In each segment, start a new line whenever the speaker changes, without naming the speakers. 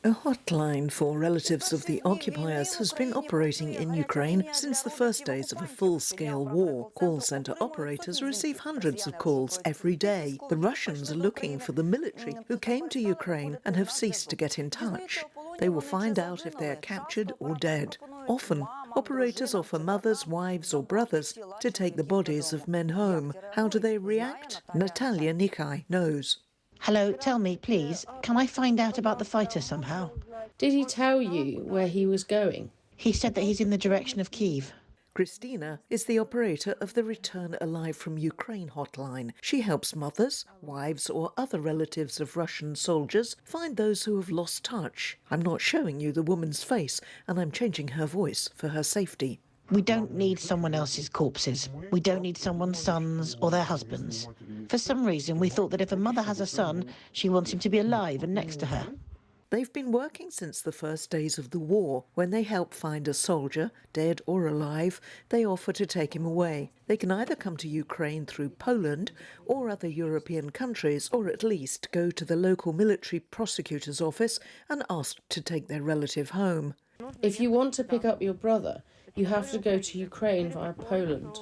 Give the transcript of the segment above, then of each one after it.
A hotline for relatives of the occupiers has been operating in Ukraine since the first days of a full-scale war. Call centre operators receive hundreds of calls every day. The Russians are looking for the military who came to Ukraine and have ceased to get in touch. They will find out if they are captured or dead. Often, operators offer mothers, wives or brothers to take the bodies of men home. How do they react? Natalia Nikai knows.
Hello, tell me, please, can I find out about the fighter somehow?
Did he tell you where he was going?
He said that he's in the direction of Kyiv.
Christina is the operator of the Return Alive from Ukraine hotline. She helps mothers, wives or other relatives of Russian soldiers find those who have lost touch. I'm not showing you the woman's face, and I'm changing her voice for her safety.
We don't need someone else's corpses. We don't need someone's sons or their husbands. For some reason, we thought that if a mother has a son, she wants him to be alive and next to her.
They've been working since the first days of the war. When they help find a soldier, dead or alive, they offer to take him away. They can either come to Ukraine through Poland or other European countries, or at least go to the local military prosecutor's office and ask to take their relative home.
If you want to pick up your brother, you have to go to Ukraine via Poland.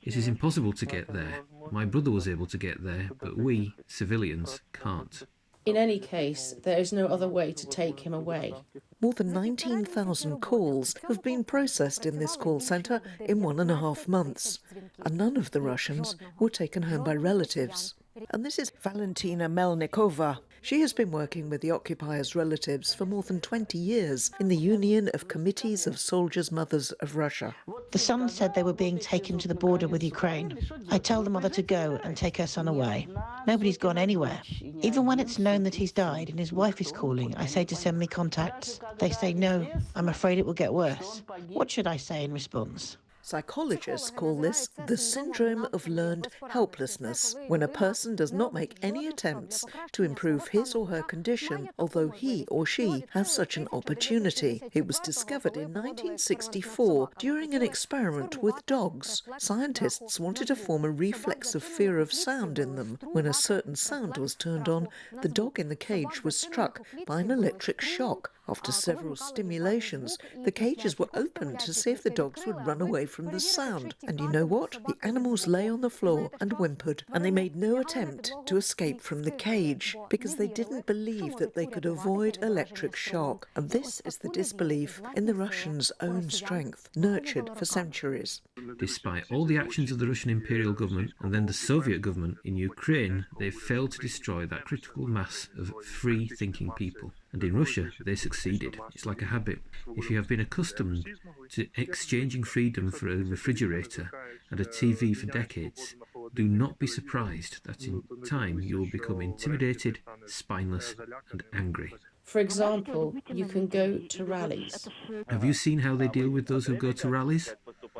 It is impossible to get there. My brother was able to get there, but we, civilians, can't.
In any case, there is no other way to take him away.
More than 19,000 calls have been processed in this call centre in 1.5 months, and none of the Russians were taken home by relatives. And this is Valentina Melnikova. She has been working with the occupiers' relatives for more than 20 years in the Union of Committees of Soldiers' Mothers of Russia.
The son said they were being taken to the border with Ukraine. I tell the mother to go and take her son away. Nobody's gone anywhere. Even when it's known that he's died and his wife is calling, I say to send me contacts. They say no, I'm afraid it will get worse. What should I say in response?
Psychologists call this the syndrome of learned helplessness, when a person does not make any attempts to improve his or her condition, although he or she has such an opportunity. It was discovered in 1964 during an experiment with dogs. Scientists wanted to form a reflex of fear of sound in them. When a certain sound was turned on, the dog in the cage was struck by an electric shock. After several stimulations, the cages were opened to see if the dogs would run away from the sound. And you know what? The animals lay on the floor and whimpered, and they made no attempt to escape from the cage because they didn't believe that they could avoid electric shock. And this is the disbelief in the Russians' own strength, nurtured for centuries.
Despite all the actions of the Russian imperial government and then the Soviet government in Ukraine, they've failed to destroy that critical mass of free-thinking people. And in Russia, they succeeded. It's like a habit. If you have been accustomed to exchanging freedom for a refrigerator and a TV for decades, do not be surprised that in time you will become intimidated, spineless and angry.
For example, you can go to rallies.
Have you seen how they deal with those who go to rallies?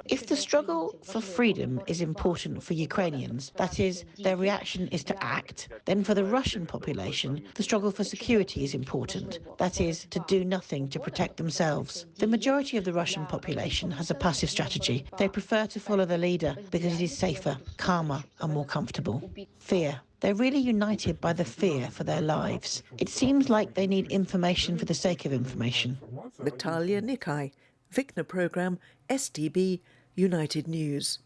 If the struggle for freedom is important for Ukrainians, that is, their reaction is to act, then for the Russian population, the struggle for security is important, that is, to do nothing to protect themselves. The majority of the Russian population has a passive strategy. They prefer to follow the leader because it is safer, calmer and more comfortable. Fear. They're really united by the fear for their lives. It seems like they need information for the sake of information.
Natalia Nikai, Vikna Programme, STB, United News.